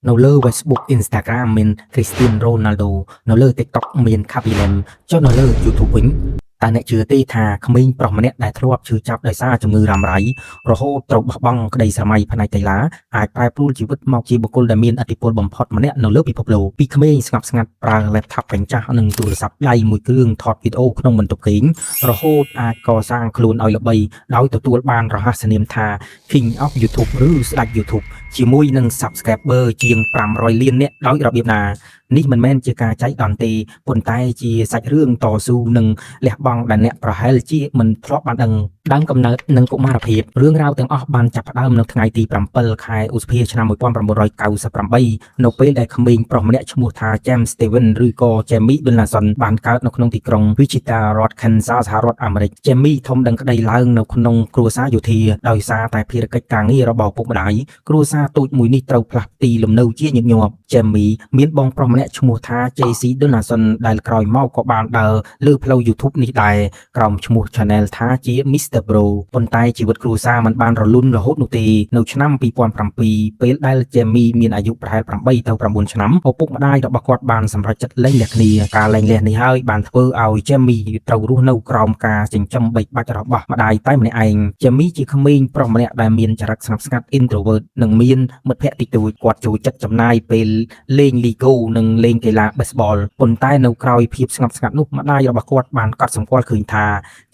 នៅលើ Facebook Instagram មាន Cristiano Ronaldo នៅលើ TikTok មាន Khaby Lame ចុះនៅលើ YouTube វិញតើអ្នកជឿទេថាក្មេងប្រុសម្នាក់ដែលធ្លាប់ឈឺចាប់ដោយសារជំងឺរ៉ាំរ៉ៃរហូតត្រូវបោះបង់ក្តីស្រមៃផ្នែកកីឡាអាចប្រែប្រួលជីវិតមកជាបុគ្គលដែលមានឥទ្ធិពលបំផុតម្នាក់នៅលើពិភពលោកពីក្មេងស្ងប់ស្ងាត់ប្រើ laptop កញ្ចាស់និងទូរស័ព្ទដៃមួយគ្រឿងថតវីដេអូក្នុងបន្ទប់គេងរហូតអាចកសាងខ្លួនឲ្យល្បីដោយទទួលបានរហស្សនាមថា King of YouTube ឬស្ដេច YouTube ជាមួយនឹង Subscriber ជាង500លាននាក់ដោយរបៀបណានេះមិនមែនជាការចែកដន្ទេប៉ុន្តែជាសាច់រឿងតស៊ូនិងលះបង់ដែលអ្នកប្រហែលជាមិនធ្លាប់បានដឹងកំណើតនិងកុមារភាពរឿងរ៉ាវទាំងអស់បានចាប់ផ្ដើមនៅថ្ងៃទី7ខែឧសភាឆ្នាំ1998នៅពេលដែលក្មេងប្រុសម្នាក់ឈ្មោះថា James Steven ឬក៏ Jamie Donaldson បានកើតនៅក្នុងទីក្រុង Wichita រដ្ឋ Kansas សហរដ្ឋអាមេរិក Jamie ធំដឹងក្តីឡើងនៅក្នុងគ្រួសារយោធាដោយសារតែភារកិច្ចការងាររបស់ឪពុកម្ដាយគ្រួសារតូចមួយនេះត្រូវផ្លាស់ទីលំនៅជាញឹកញាប់ Jamie មានបងប្រុសម្នាក់ឈ្មោះថា JC Donaldson ដែលក្រោយមកក៏បានដើរលើផ្លូវ YouTube នេះដែរក្រោមឈ្មោះ Channel ថាជា Mr. Bro ប៉ុន្តែជីវិតគ្រួសារមិនបានរលូនរហូតនោះទេនៅឆ្នាំ2007ពេលដែល Jamie មានអាយុប្រហែល8ទៅ9ឆ្នាំឪពុកម្ដាយរបស់គាត់បានសម្រេចចិត្តលែងលះគ្នាការលែងលះនេះហើយបានធ្វើឲ្យ Jamie ត្រូវរស់នៅក្រោមការចិញ្ចឹមបីបាច់របស់ម្ដាយតែម្នាក់ឯង Jamie ជាក្មេងប្រុសម្នាក់ដែលមានចរិតស្ងប់ស្ងាត់ introvert និងមានមិត្តភ័ក្តិតិចតួចគាត់ចូលចិត្តចំណាយពេលលេង Lego និងលេងកីឡា baseball ប៉ុន្តែនៅក្រោយភាពស្ងប់ស្ងាត់នោះម្ដាយរបស់គាត់បានកត់សម្គាល់ឃើញថា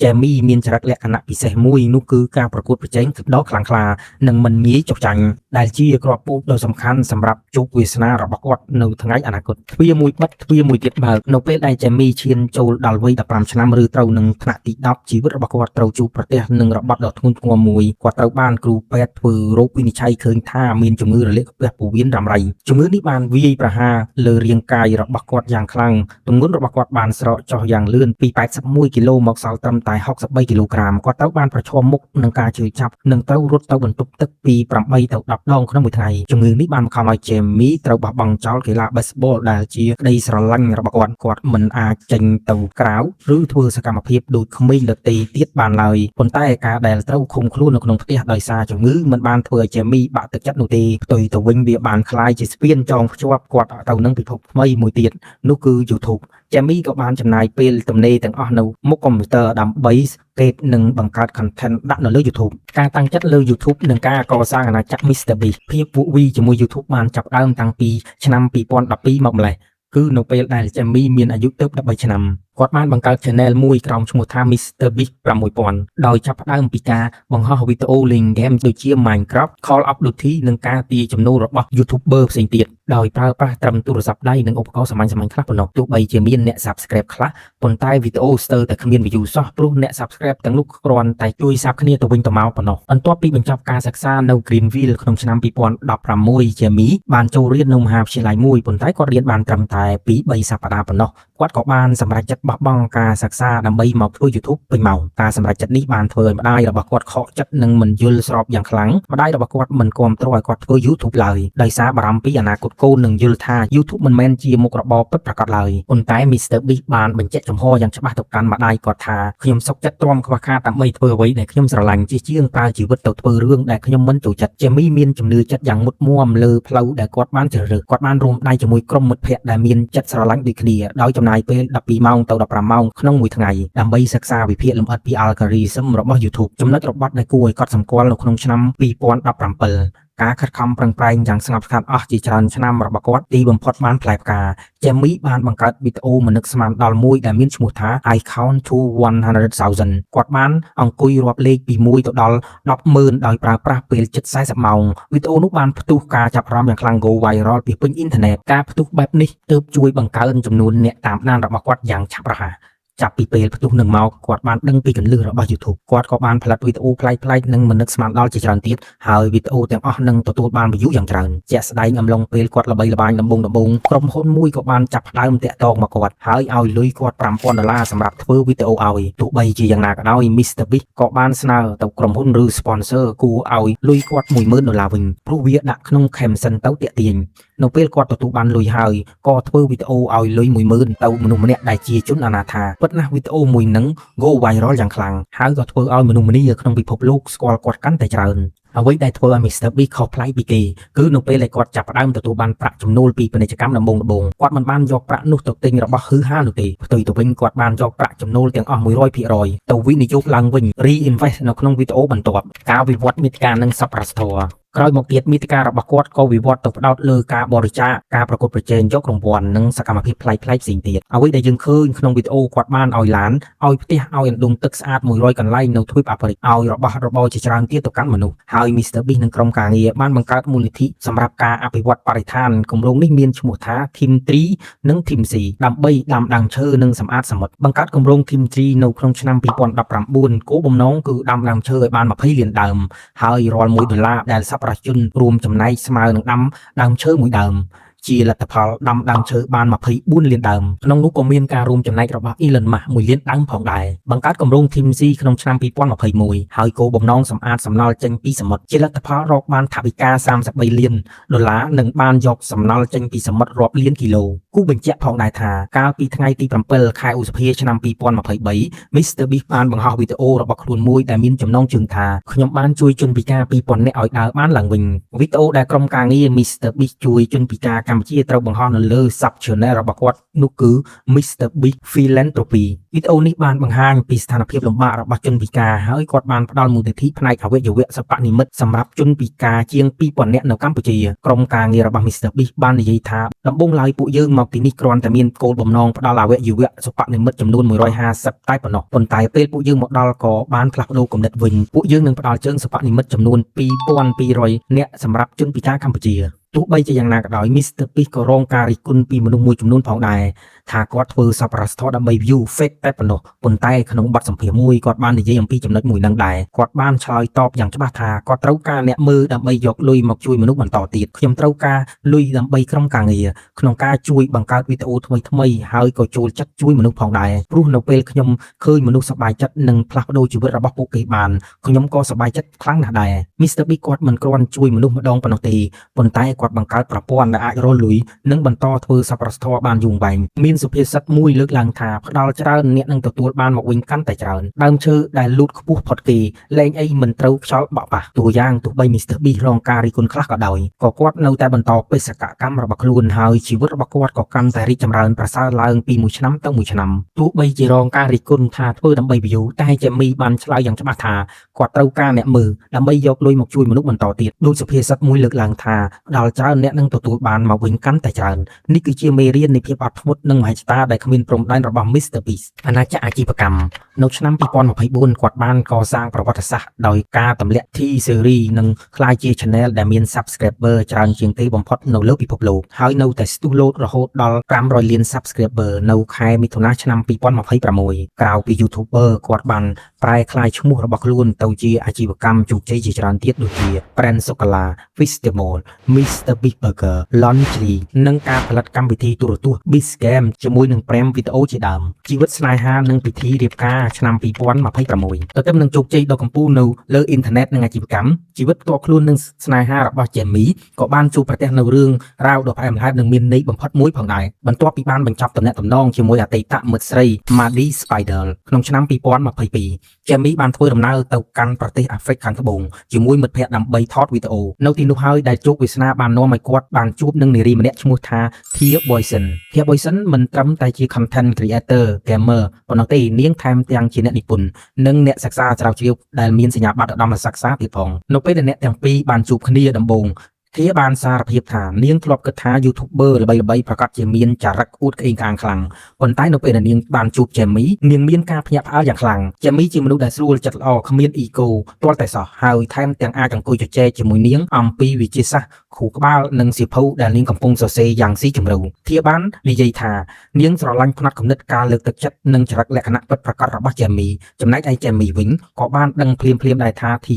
Jamie មានចរិតលក្ខណៈពិសេសមួយនោះគឺការប្រកួតប្រជែងដ៏ខ្លាំងក្លានិងមិនងាយចុះចាញ់ដែលជាគ្រាប់ពូជដ៏សំខាន់សម្រាប់ជោគវាសនារបស់គាត់នៅថ្ងៃអនាគតទ្វារមួយបិទទ្វារមួយទៀតបើកនៅពេលដែល Jamie ឈានចូលដល់វ័យ15ឆ្នាំឬត្រូវនឹងថ្នាក់ទី10ជីវិតរបស់គាត់ត្រូវជួបប្រទះនឹងរបត់ដ៏ធ្ងន់ធ្ងរមួយគាត់ត្រូវបានគ្រូពេទ្យធ្វើរោគវិនិច្ឆ័យឃើញថាមានជំងឺរលាកខ្ពស់ពោះវៀនរ៉ាំរ៉ៃជំងឺនេះបានវាយប្រហារលើរាងកាយរបស់គាត់យ៉ាងខ្លាំងទម្ងន់របស់គាត់បានស្រកចុះយ៉ាងលឿនពី81គីឡូមកសល់ត្រឹមតែ63គីឡូក្រាមគាត់ត្រូវបានប្រឈមមុខនឹងការជឿចាប់និងត្រូវរត់ទៅបន្ទប់ទឹកពី8ទៅ10ដងក្នុងមួយថ្ងៃជំងឺនេះបានបង្ខំឲ្យ Jamie ត្រូវបោះបង់ចោលកីឡា baseball ដែលជាក្តីស្រឡាញ់របស់គាត់មិនអាចចេញទៅក្រៅឬធ្វើសកម្មភាពដូចក្មេងដទៃទៀតបានឡើយប៉ុន្តែការដែលត្រូវឃុំខ្លួននៅក្នុងផ្ទះដោយសារជំងឺមិនបានធ្វើឲ្យ Jamie បាក់ទឹកចិត្តនោះទេផ្ទុយទៅវិញវាបានคล้ายជាស្ពានចងភ្ជាប់គាត់ទៅនឹងពិភពថ្មីមួយទៀតនោះគឺ YouTube Jamie ក៏បានចំណាយពេលទំនេរទាំងអស់នៅមុខកុំព្យូទ័រដើម្បីស្កេតនិងបង្កើត content ដាក់នៅលើ YouTube ការតាំងចិត្តលើ YouTube និងការកសាងអាណាចក្រ MrBeast ភាពវក់វីជាមួយ YouTube បានចាប់ផ្ដើមតាំងពីឆ្នាំ2012មកម្លេះគឺនៅពេលដែល Jamie មានអាយុទើប13ឆ្នាំគាត់បានបង្កើត channel មួយក្រោមឈ្មោះថា MrBeast 6000ដោយចាប់ផ្ដើមពីការបង្ហោះវីដេអូលេងហ្គេមដូចជា Minecraft, Call of Duty និងការទាញចំណូលរបស់ YouTuber ផ្សេងទៀតដោយប្រើប្រាស់ត្រឹមទូរស័ព្ទដៃនិងឧបករណ៍សាមញ្ញៗខ្លះប៉ុណ្ណោះទោះបីជាមានអ្នក Subscribe ខ្លះប៉ុន្តែវីដេអូស្ទើរតែគ្មាន view សោះព្រោះអ្នក Subscribe ទាំងនោះគ្រាន់តែជួយសាបគ្នាទៅវិញទៅមកប៉ុណ្ណោះបន្ទាប់ពីបញ្ចប់ការសិក្សានៅ Greenville ក្នុងឆ្នាំ2016 Jamie បានចូលរៀននៅមហាវិទ្យាល័យមួយប៉ុន្តែគាត់រៀនបានត្រឹមតែ 2-3 សប្តាហ៍ប៉ុណ្ណោះគាត់ក៏បានសម្រេចចិត្តបោះបង់ការសិក្សាដើម្បីមកធ្វើ YouTube ពេញម៉ោងការសម្រេចចិត្តនេះបានធ្វើឲ្យម្ដាយរបស់គាត់ខកចិត្តនិងមិនយល់ស្របយ៉ាងខ្លាំងម្ដាយរបស់គាត់មិនគាំទ្រឲ្យគាត់ធ្វើ YouTube ឡើយដោយសារបារម្ភពីអនាគតកូននិងយល់ថា YouTube មិនមែនជាមុខរបរពិតប្រាកដឡើយប៉ុន្តែ MrBeast បានបញ្ជាក់ចំហយ៉ាងច្បាស់ទៅកាន់ម្ដាយគាត់ថាខ្ញុំសុខចិត្តទ្រាំខ្វះខាតដើម្បីធ្វើអ្វីដែលខ្ញុំស្រឡាញ់ជាជាងប្រើជីវិតទៅធ្វើរឿងដែលខ្ញុំមិនចូលចិត្ត Jamie មានជំនឿចិត្តយ៉ាងមុតមាំលើផ្លូវដែលគាត់បានជ្រើសរើសគាត់បានរួមដៃជាមួយក្រុមមិត្តភ័ក្តិដែលមានចិត្តស្រឡាញ់ដូចគ្នាដោយចំណាយពេល12ម៉ោងទៅ15ម៉ោងក្នុងមួយថ្ងៃដើម្បីសិក្សាវិភាគលម្អិតពី algorithm របស់ YouTube ចំណុចរបត់ដែលគួរឲ្យកត់សម្គាល់នៅក្នុងឆ្នាំ2017ការខិតខំប្រឹងប្រែងយ៉ាងស្ងប់ស្ងាត់អស់ជាច្រើនឆ្នាំរបស់គាត់ទីបំផុតបានផ្លែផ្កា Jamie បានបង្កើតវីដេអូមិននឹកស្មានដល់មួយដែលមានឈ្មោះថា I Count to 100,000 គាត់បានអង្គុយរាប់លេខពី1ទៅដល់ 100000 ដោយប្រើប្រាស់ពេលជិត40ម៉ោងវីដេអូនោះបានផ្ទុះការចាប់អារម្មណ៍យ៉ាងខ្លាំង go viral ពីពេញអ៊ីនធឺណិតការផ្ទុះបែបនេះទើបជួយបង្កើនចំនួនអ្នកតាមដានរបស់គាត់យ៉ាងឆាប់រហ័សចាប់ពីពេលផ្ទុះនឹងមកគាត់បានដឹងពីគន្លឹះរបស់ YouTube គាត់ក៏បានផលិតវីដេអូប្លែកៗនិងមិននឹកស្មានដល់ជាច្រើនទៀតហើយវីដេអូទាំងអស់នឹងទទួលបាន view យ៉ាងច្រើនជាក់ស្ដែងអំឡុងពេលគាត់ល្បីល្បាញដំបូងក្រុមហ៊ុនមួយក៏បានចាប់ផ្ដើមតាក់ទងមកគាត់ហើយឲ្យលុយគាត់$5000សម្រាប់ធ្វើវីដេអូឲ្យទោះបីជាយ៉ាងណាក៏ដោយ MrBeast ក៏បានស្នើទៅក្រុមហ៊ុនឬ sponsor គួរឲ្យលុយគាត់$10000វិញព្រោះវាដាក់ក្នុង caption ទៅតាក់ទាញនៅពេលគាត់ទទួលបានលុយហើយក៏ធ្វើវីដេអូឲ្យលុយ$10000ទៅមនុស្សម្នាក់ដែលជាជនអនាថាពិតណាស់វីដេអូមួយហ្នឹង go viral យ៉ាងខ្លាំងហើយក៏ធ្វើឲ្យមនុស្សម្នាក្នុងពិភពលោកស្គាល់គាត់កាន់តែច្រើន អ្វីដែលធ្វើឲ្យ Mr. Beast ខុសប្លែកពីគេគឺនៅពេលដែលគាត់ចាប់ផ្ដើមទទួលបានប្រាក់ចំណូលពីពាណិជ្ជកម្មដំបូងៗគាត់មិនបានយកប្រាក់នោះទៅទិញរបស់ហឺហានោះទេផ្ទុយទៅវិញគាត់បានយកប្រាក់ចំណូលទាំងអស់ 100% ទៅវិនិយោគឡើងវិញ reinvest នៅក្នុងវីដេអូបន្ទាប់ការវិវត្តមាតិកានិងសប្បុរសធម៌ក្រោយមកទៀតមាតិការបស់គាត់ក៏វិវត្តទៅផ្ដោតលើការបរិច្ចាគការប្រកួតប្រជែងយករង្វាន់និងសកម្មភាពប្លែកៗផ្សេងទៀតអ្វីដែលយើងឃើញក្នុងវីដេអូគាត់បានឲ្យឡានឲ្យផ្ទះឲ្យអណ្ដូងទឹកស្អាត100កន្លែងនៅទ្វីបអាហ្វ្រិកឲ្យរបស់របរជាច្រើនទៀតទៅកាន់មនុស្សហើយ Mr. Beast និងក្រុមការងារបានបង្កើតមូលនិធិសម្រាប់ការអភិវឌ្ឍបរិស្ថានគម្រោងនេះមានឈ្មោះថា Team 3 និង Team C ដើម្បីដាំដើមឈើនិងសម្អាតសមុទ្របង្កើតគម្រោង Team 3នៅក្នុងឆ្នាំ2019គោលបំណងគឺដាំដើមឈើឲ្យបាន20លានដើមហើយរាល់$1ដែលសប្បុរសជនរួមចំណែកស្មើនឹងដាំដើមឈើមួយដើមជាលទ្ធផលដាំដើមឈើបាន24លានដើមក្នុងនោះក៏មានការរួមចំណែករបស់ Elon Musk 1លានដើមផងដែរបង្កើតគម្រោង Team C ក្នុងឆ្នាំ2021ហើយគោលបំណងសម្អាតសំណល់ចេញពីសមុទ្រជាលទ្ធផលរកបានថវិកា$33លាននិងបានយកសំណល់ចេញពីសមុទ្ររាប់លានគីឡូគូបញ្ជាក់ផងដែរថាកាលពីថ្ងៃទី7ខែឧសភាឆ្នាំ2023 Mr. Beast បានបង្ហោះវីដេអូរបស់ខ្លួនមួយដែលមានចំណងជើងថាខ្ញុំបានជួយជនពិការ 2000 នាក់ឲ្យដើរបានឡើងវិញវីដេអូដែលក្រុមការងារ Mr. Beast ជួយជនពិការកម្ពុជាត្រូវបង្ហោះនៅលើ Sub Channel របស់គាត់នោះគឺ Mr. Beast Philanthropy វីដេអូនេះបានបង្ហាញពីស្ថានភាពលំបាករបស់ជនពិការហើយគាត់បានផ្ដល់មូលនិធិផ្នែកអវយវៈសិប្បនិម្មិតសម្រាប់ជនពិការជាង 2000 នាក់នៅកម្ពុជាក្រុមការងាររបស់ Mr. Beast បាននិយាយថាដំបូងឡើយពួកយើងមកទីនេះគ្រាន់តែមានគោលបំណងផ្ដល់អវយវៈសិប្បនិម្មិតចំនួន150តែប៉ុណ្ណោះប៉ុន្តែពេលពួកយើងមកដល់ក៏បានផ្លាស់ប្ដូរគំនិតវិញពួកយើងនឹងផ្ដល់ជើងសិប្បនិម្មិតចំនួន2200នាក់សម្រាប់ជនពិការកម្ពុជាទោះបីជាយ៉ាងណាក៏ដោយ Mr. Beast ក៏រងការរិះគន់ពីមនុស្សមួយចំនួនផងដែរថាគាត់ធ្វើសប្បុរសធម៌ដើម្បី view fake តែប៉ុណ្ណោះប៉ុន្តែក្នុងបទសម្ភាសន៍មួយគាត់បាននិយាយអំពីចំណុចមួយនឹងដែរគាត់បានឆ្លើយតបយ៉ាងច្បាស់ថាគាត់ត្រូវការអ្នកមើលដើម្បីយកលុយមកជួយមនុស្សបន្តទៀតខ្ញុំត្រូវការលុយដើម្បីក្រុមការងារក្នុងការជួយបង្កើតវីដេអូថ្មីៗហើយក៏ចូលចិត្តជួយមនុស្សផងដែរព្រោះនៅពេលខ្ញុំឃើញមនុស្សសប្បាយចិត្តនិងផ្លាស់ប្ដូរជីវិតរបស់ពួកគេបានខ្ញុំក៏សប្បាយចិត្តខ្លាំងណាស់ដែរ Mr. Beast គាត់មិនគ្រាន់ជួយមនុស្សម្ដងប៉ុណ្ណោះទេប៉ុន្តែគាត់បង្កើតប្រព័ន្ធដែលអាចរកលុយនិងបន្តធ្វើសប្បុរសធម៌បានយូរអង្វែងមានសុភាសិតមួយលើកឡើងថាផ្ដល់ច្រើនអ្នកនឹងទទួលបានមកវិញកាន់តែច្រើនដើមឈើដែលលូតខ្ពស់ផុតគេលែងអីមិនត្រូវខ្យល់បក់ប៉ះតួយ៉ាងទោះបី Mr. Beast រងការរិះគន់ខ្លះក៏ដោយក៏គាត់នៅតែបន្តបេសកកម្មរបស់ខ្លួនហើយជីវិតរបស់គាត់ក៏កាន់តែរីកចម្រើនប្រសើរឡើងពីមួយឆ្នាំទៅមួយឆ្នាំទោះបីជារងការរិះគន់ថាធ្វើដើម្បី view តែ Jamie បានឆ្លើយយ៉ាងច្បាស់ថាគាត់ត្រូវការអ្នកមើលដើម្បីយកលុយមកជួយមនុស្សបន្តទៀតដោយសុភាសិតមួយលើកឡើងថាផ្ដល់ច្រើនអ្នកនឹងទទួលបានមកវិញកាន់តែច្រើននេះគឺជាមេរៀននៃភាពអត់ធ្មត់និងមហិច្ឆតាដែលគ្មានព្រំដែនរបស់ Mr. Beast អាណាចក្រអាជីវកម្មនៅឆ្នាំ2024គាត់បានកសាងប្រវត្តិសាស្ត្រដោយការទម្លាក់ T-Series និងក្លាយជា Channel ដែលមាន Subscriber ច្រើនជាងគេបំផុតនៅលើពិភពលោកហើយនៅតែស្ទុះលោតរហូតដល់500លាន Subscriber នៅខែមិថុនាឆ្នាំ2026ក្រៅពី YouTuber គាត់បានប្រែក្លាយឈ្មោះរបស់ខ្លួនទៅជាអាជីវកម្មជោគជ័យជាច្រើនទៀតដូចជា Brand Sokola, Fishtemol, Mr. Beast Burger, Laundry និងការផលិតកម្មវិធីទូរទស្សន៍ Beast Game ជាមួយនឹង Prem Video ជាដើមជីវិតស្នេហានិងពិធីរៀបការឆ្នាំ2026ទន្ទឹមនឹងជោគជ័យដ៏កំពូលនៅលើអ៊ីនធឺណិតនិងអាជីវកម្មជីវិតផ្ទាល់ខ្លួននិងស្នេហារបស់ Jamie ក៏បានជួបប្រទះនៅរឿងរ៉ាវដ៏ផ្អែមល្ហែមនិងមានន័យបំផុតមួយផងដែរបន្ទាប់ពីបានបញ្ចប់ទំនាក់ទំនងជាមួយអតីតមិត្តស្រី Maddie Spider ក្នុងឆ្នាំ2022 Jamie បានធ្វើដំណើរទៅកាន់ប្រទេសអាហ្វ្រិកខាងត្បូងជាមួយមិត្តភ័ក្តិដើម្បីថតវីដេអូនៅទីនោះហើយដែលជោគវាសនាបាននាំឲ្យគាត់បានជួបនឹងនារីម្នាក់ឈ្មោះថា Thea Boyson មិនត្រឹមតែជា content creator gamer ប៉ុណ្ណោះទេនាងថែមទាំងជាអ្នកនិពន្ធនិងអ្នកសិក្សាស្រាវជ្រាវដែលមានសញ្ញាបត្រឧត្តមសិក្សាទៀតផងនៅពេលដែលអ្នកទាំងពីរបានជួបគ្នាដំបូងធាបានសារភាពថានាងធ្លាប់គិតថា YouTuber ល្បីៗប្រកាសជាមានចរិតអួតក្អេងក្អាងខ្លាំងប៉ុន្តែនៅពេលដែលនាងបានជួប Jamie នាងមានការភ្ញាក់ផ្អើលយ៉ាងខ្លាំង Jamie ជាមនុស្សដែលស្រួលចិត្តល្អគ្មាន ego ទាល់តែសោះហើយថែមទាំងអាចអង្គុយជជែកជាមួយនាងអំពីវិទ្យាសាស្ត្រគ្រូក្បាលនិងសៀវភៅដែលនាងកំពុងសរសេរយ៉ាងស៊ីជម្រៅធាបាននិយាយថានាងស្រឡាញ់ផ្នត់គំនិតការលើកទឹកចិត្តនិងចរិតលក្ខណៈពិតប្រាកដរបស់ Jamie ចំណែកឯ Jamie វិញក៏បានដឹងភ្លាមៗដែរថាធា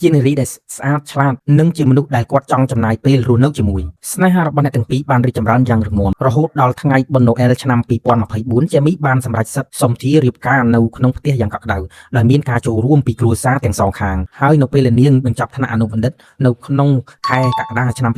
ជានារីដែលស្អាតឆ្លាតនិងជាមនុស្សដែលគាត់ចង់ ចំណាយពេលរស់នៅជាមួយស្នេហារបស់អ្នកទាំងពីរបានរីកចម្រើនយ៉ាងរឹងមាំរហូតដល់ថ្ងៃបុណ្យណូអែលឆ្នាំ2024ជាមីបានសម្រេចសិទ្ធិសុំជារៀបការនៅក្នុងផ្ទះយ៉ាងកក់ក្ដៅដោយមានការចូលរួមពីគ្រួសារទាំងសងខាងហើយនៅពេលនាងបញ្ចប់ថ្នាក់អនុបណ្ឌិតនៅក្នុងខែកក្កដាឆ្នាំ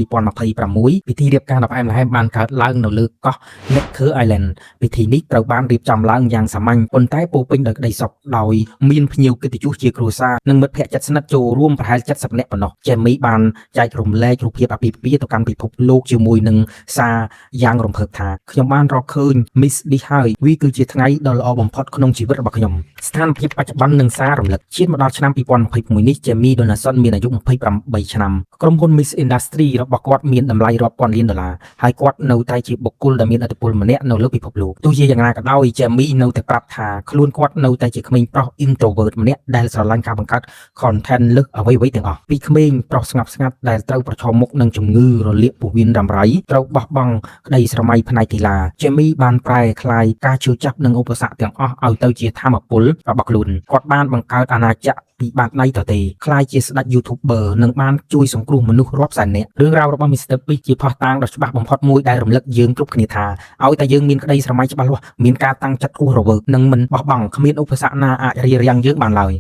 2026ពិធីរៀបការដ៏ផ្អែមល្ហែមបានកើតឡើងនៅលើកោះ Necker Island ពិធីនេះត្រូវបានរៀបចំឡើងយ៉ាងសាមញ្ញប៉ុន្តែពោរពេញដោយក្តីសុខដោយមានភ្ញៀវកិត្តិយសជាគ្រួសារនិងមិត្តភក្តិជិតស្និទ្ធចូលរួមប្រហែល70នាក់ប៉ុណ្ណោះជាមីបានចែករំលែករូបភាពអាពាហ៍ពិពាហ៍ទៅកាន់ពិភពលោកជាមួយនឹងសារយ៉ាងរំភើបថាខ្ញុំបានរកឃើញ Miss នេះហើយវាគឺជាថ្ងៃដ៏ល្អបំផុតក្នុងជីវិតរបស់ខ្ញុំស្ថានភាពបច្ចុប្បន្ននិងសាររំលឹកឈានមកដល់ឆ្នាំ2026នេះJamie Donaldson មានអាយុ28ឆ្នាំក្រុមហ៊ុន Miss Industry របស់គាត់មានតម្លៃរាប់ពាន់លានដុល្លារហើយគាត់នៅតែជាបុគ្គលដែលមានឥទ្ធិពលម្នាក់នៅលើពិភពលោកទោះជាយ៉ាងណាក៏ដោយ Jamie នៅតែប្រាប់ថាខ្លួនគាត់នៅតែជាក្មេងប្រុស introvert ម្នាក់ដែលស្រឡាញ់ការបង្កើត content លើសអ្វីៗទាំងអស់ពីក្មេងប្រុសស្ងប់ស្ងាត់ដែលត្រូវប្រឈមមុខនឹងជំងឺរលាកពោះវៀនរ៉ាំរ៉ៃត្រូវបោះបង់ក្តីស្រមៃផ្នែកកីឡា Jamie បានប្រែក្លាយការជឿចាប់និងឧបសគ្គទាំងអស់ឲ្យទៅជាធម៌ពលរបស់ខ្លួនគាត់បានបង្កើតអាណាចក្រពីបាតដៃទទេក្លាយជាស្ដេច YouTuber និងបានជួយសង្គ្រោះមនុស្សរាប់សែននាក់រឿងរ៉ាវរបស់ Mr. Beast ជាភស្តុតាងដ៏ច្បាស់បំផុតមួយដែលរំលឹកយើងគ្រប់គ្នាថាឲ្យតែយើងមានក្តីស្រមៃច្បាស់លាស់មានការតាំងចិត្តរស់រវើកនិងមិនបោះបង់គ្មានឧបសគ្គណាអាចរារាំងយើងបានឡើយ